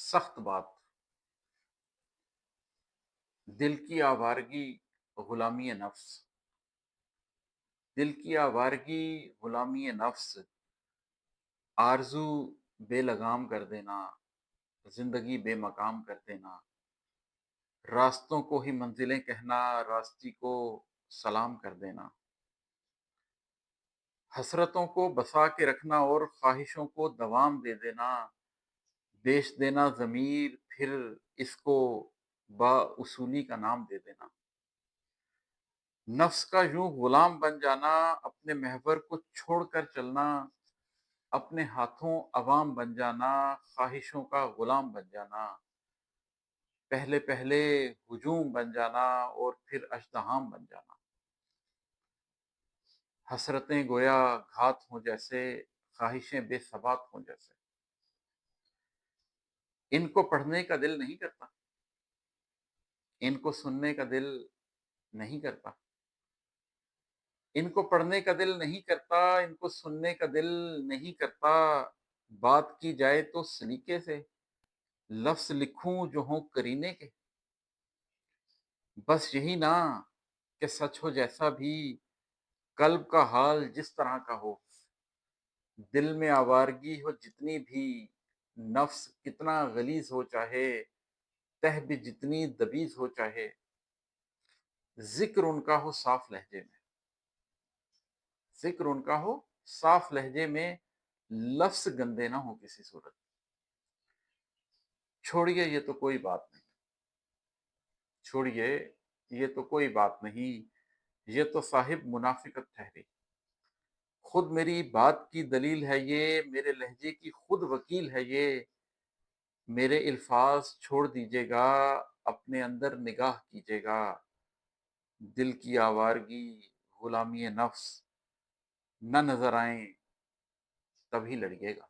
سخت بات، دل کی آوارگی، غلامی نفس، دل کی آوارگی، غلامی نفس، آرزو بے لگام کر دینا، زندگی بے مقام کر دینا، راستوں کو ہی منزلیں کہنا، راستی کو سلام کر دینا، حسرتوں کو بسا کے رکھنا اور خواہشوں کو دوام دے دینا، بیچ دینا ضمیر، پھر اس کو با اصولی کا نام دے دینا، نفس کا یوں غلام بن جانا، اپنے محور کو چھوڑ کر چلنا، اپنے ہاتھوں عوام بن جانا، خواہشوں کا غلام بن جانا، پہلے پہلے ہجوم بن جانا اور پھر اشتہام بن جانا، حسرتیں گویا گھات ہوں جیسے، خواہشیں بے ثبات ہوں جیسے، ان کو پڑھنے کا دل نہیں کرتا، ان کو سننے کا دل نہیں کرتا، ان کو پڑھنے کا دل نہیں کرتا، ان کو سننے کا دل نہیں کرتا، بات کی جائے تو سلیقے سے، لفظ لکھوں جو ہوں کرینے کے، بس یہی نا کہ سچ ہو جیسا بھی، قلب کا حال جس طرح کا ہو، دل میں آوارگی ہو جتنی بھی، نفس کتنا غلیظ ہو چاہے، تہ بھی جتنی دبیز ہو چاہے، ذکر ان کا ہو صاف لہجے میں، ذکر ان کا ہو صاف لہجے میں، لفظ گندے نہ ہو کسی صورت، چھوڑیے یہ تو کوئی بات نہیں، چھوڑیے یہ تو کوئی بات نہیں، یہ تو صاحب منافقت ٹھہری، خود میری بات کی دلیل ہے یہ، میرے لہجے کی خود وکیل ہے یہ، میرے الفاظ چھوڑ دیجیے گا، اپنے اندر نگاہ کیجیے گا، دل کی آوارگی، غلامی نفس نہ نظر آئیں تبھی لڑیے گا۔